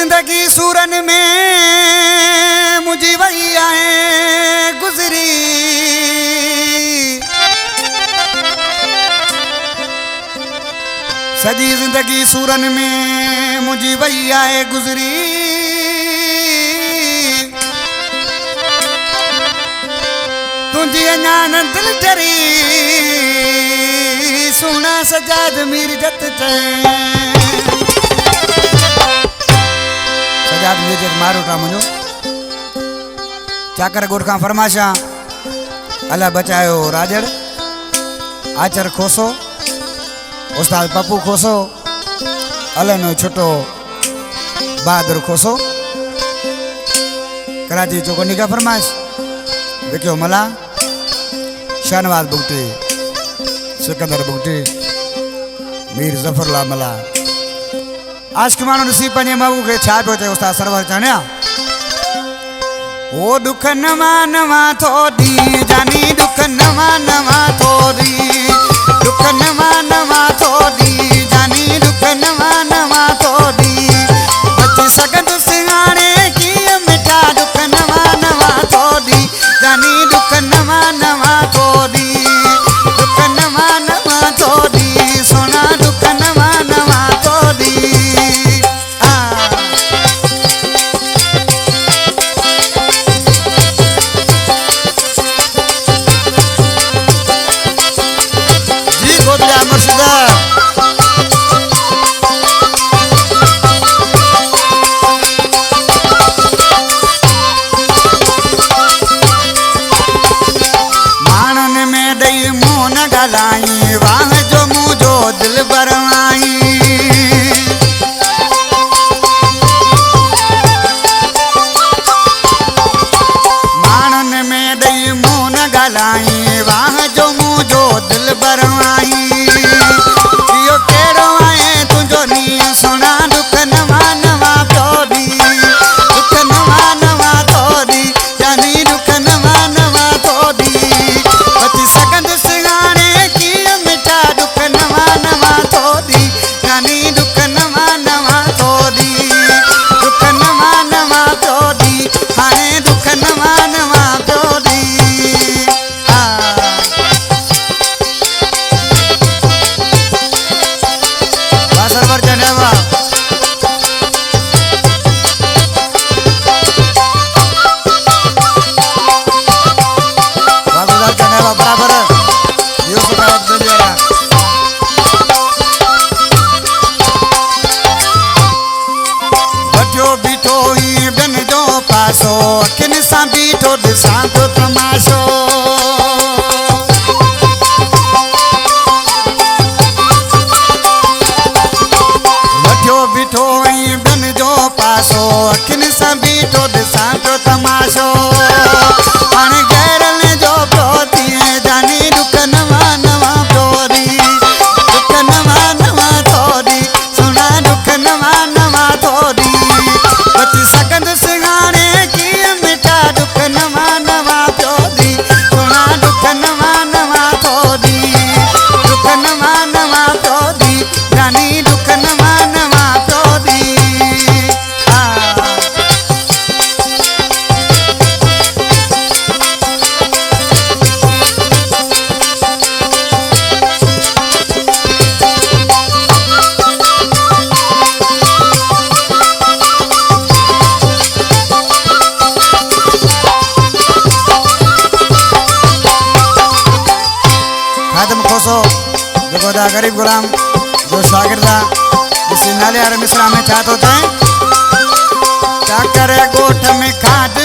जिंदगी सूरन में मुझी वही आए गुजरी। सजी जिंदगी सूरन में मुझी वही आए गुजरी। तुझी अञान दिल डरी सोना सजाद मीर जत सजाद मीर जत मारो टा मुझो चाकर गोट का फरमाशा अल्लाह बचायो राजड़ आचर खोसो उस्ताद पप्पू खोसो अल्लाह नो छोटो बहादुर खोसो कराची चौकनी का फरमाश देखियो मला शाहनवाज बुगटी सिकंदर बुगटी मीर जफरला मला आज के मानो नसीब पंजे महबू के छा पियो चए उस्ताद सरवर चणिया ओ दुख नवा नवा थोड़ी जानी दुख नवा नवा थोड़ी दुख नवा नवा थोड़ी जानी दुख नवा नवा थोड़ी बची सकत सिंगारे की मिठा दुख नवा नवा थोड़ी जानी दुख नवा नवा थोड़ी दुख नवा नवा थोड़ी सोना दुख नवा नवा थोड़ी जी गोदला मुर्शिदा गलाई वाह जो मुझो दिल बरवाई मानन में दई मुन गलाई वाह जो मुझो दिल बरवाई यो केड़ो आए तुझो नी सोना दुख नवा नवा तोड़ी दुख नवा नवा तोड़ी जानी दुख नवा नवा तोड़ी बची सकंद दुख नवा नवा थोड़ी जानी दुख नवा नवा थोड़ी दुख नवा नवा थोड़ी हाणे दुख नवा नवा थोड़ी सरवर चढ़ेवा बराबर बीठो ही बिन जो पासो किन सां बीठो ॾिसां तो तमाशो वठियो बीठो ही बिन जो पासो किन सां बीठो ॾिसां तो तमाशो हाणे गैरन जो पियो थिए जानी दुख नवा नवा थोड़ी दुख नवा नवा थोड़ी सोना दुख नवा नवा थोड़ी बची सकंद सिंगारे की मिठा दुख नवा नवा थोड़ी सोना दुख नवा नवा थोड़ी दुख नवा नवा थोड़ी जानी दुख नवा नवा थोड़ी गरीब गुलाम जो शागिर्दा जिस नाले यार मिश्रा में चाहते हैं चाकर गोठ में खाद